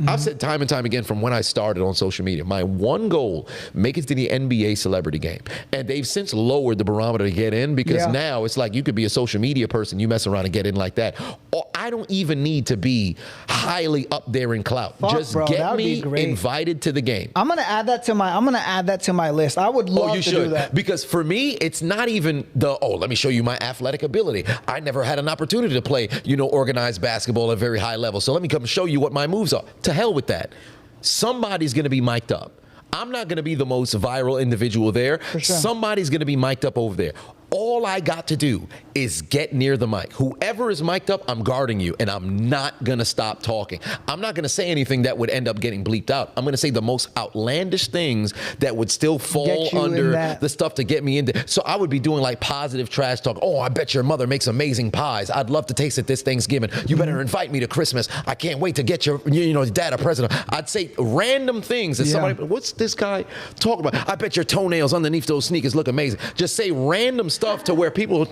I've said time and time again from when I started on social media, my one goal, make it to the NBA celebrity game. And they've since lowered the barometer to get in because now it's like you could be a social media person, you mess around and get in like that. Or I don't even need to be highly up there in clout. Just get me invited to the game. I'm gonna add that to my list. I would love to do that. Because for me, it's not even the, oh, let me show you my athletic ability. I never had an opportunity to play, organized basketball at a very high level. So let me come show you what my moves are. To hell with that. Somebody's going to be mic'd up. I'm not going to be the most viral individual there. For sure. Somebody's going to be mic'd up over there. All I got to do is get near the mic. Whoever is mic'd up, I'm guarding you, and I'm not going to stop talking. I'm not going to say anything that would end up getting bleeped out. I'm going to say the most outlandish things that would still fall under the stuff to get me in there. So I would be doing like positive trash talk. Oh, I bet your mother makes amazing pies. I'd love to taste it this Thanksgiving. You better invite me to Christmas. I can't wait to get your dad a present. I'd say random things that somebody, what's this guy talking about? I bet your toenails underneath those sneakers look amazing. Just say random stuff to where people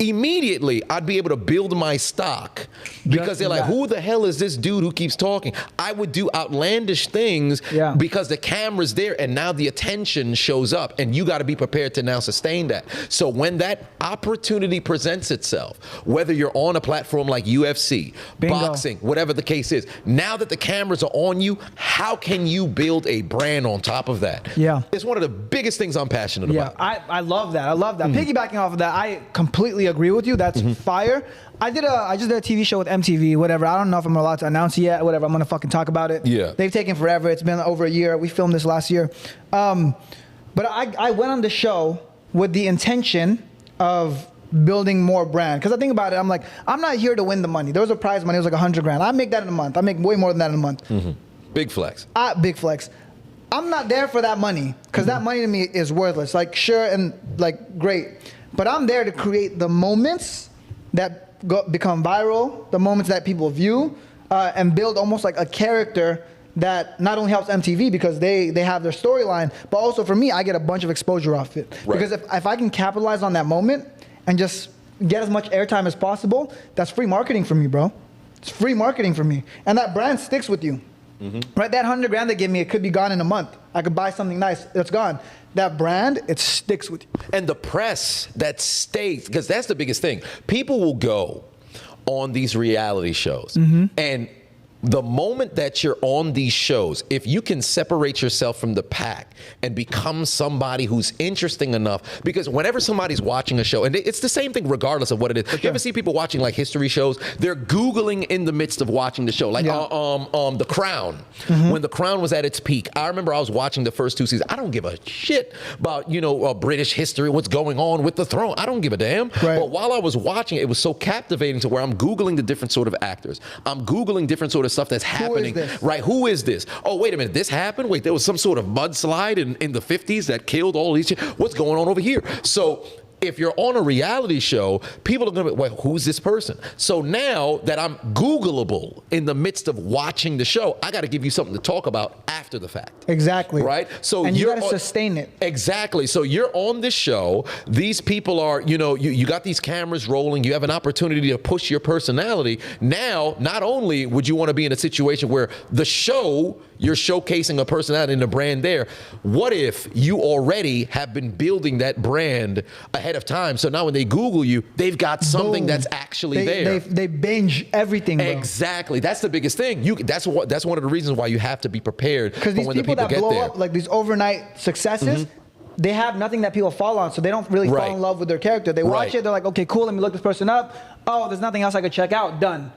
immediately I'd be able to build my stock because they're like, who the hell is this dude who keeps talking? I would do outlandish things because the camera's there and now the attention shows up and you got to be prepared to now sustain that. So when that opportunity presents itself, whether you're on a platform like UFC, boxing, whatever the case is, now that the cameras are on you, how can you build a brand on top of that? Yeah. It's one of the biggest things I'm passionate about. I love that. I love that. Piggybacking off of that, I completely agree with you. That's fire. I just did a TV show with MTV, whatever. I don't know if I'm allowed to announce it yet, whatever. I'm going to fucking talk about it. Yeah. They've taken forever. It's been over a year. We filmed this last year. But I went on the show with the intention of building more brand. Because I think about it, I'm like, I'm not here to win the money. There was a prize money. It was like 100 grand. I make that in a month. I make way more than that in a month. Big flex. Big flex. I'm not there for that money because that money to me is worthless. Like, sure, and like, great. But I'm there to create the moments that become viral, the moments that people view, and build almost like a character that not only helps MTV because they have their storyline, but also for me, I get a bunch of exposure off it. Right. Because if I can capitalize on that moment and just get as much airtime as possible, that's free marketing for me, bro. It's free marketing for me. And that brand sticks with you. Right, that 100 grand they give me, it could be gone in a month. I could buy something nice, it's gone. That brand, it sticks with you. And the press that stays, because that's the biggest thing. People will go on these reality shows and the moment that you're on these shows, if you can separate yourself from the pack and become somebody who's interesting enough, because whenever somebody's watching a show, and it's the same thing regardless of what it is. You ever see people watching like history shows? They're Googling in the midst of watching the show. Like The Crown. When The Crown was at its peak, I remember I was watching the first 2 seasons. I don't give a shit about, British history, what's going on with the throne. I don't give a damn. Right. But while I was watching, it was so captivating to where I'm Googling the different sort of actors. I'm Googling different sort of stuff that's happening. Right, who is this? Oh, wait a minute, this happened? Wait, there was some sort of mudslide in the 50s that killed all these. What's going on over here? So if you're on a reality show, people are going to be, well, who's this person? So now that I'm Googleable in the midst of watching the show, I got to give you something to talk about after the fact. Exactly. Right? So and you got to sustain it. Exactly. So you're on this show. These people are, you got these cameras rolling. You have an opportunity to push your personality. Now, not only would you want to be in a situation where the show, you're showcasing a personality and a brand there. What if you already have been building that brand ahead of time? So now when they Google you, they've got something that's actually there. They binge everything, bro. Exactly. That's the biggest thing. That's one of the reasons why you have to be prepared. Because these people that blow up, like these overnight successes, they have nothing that people follow on, so they don't really fall in love with their character. They watch it, they're like, okay, cool, let me look this person up. Oh, there's nothing else I could check out. Done.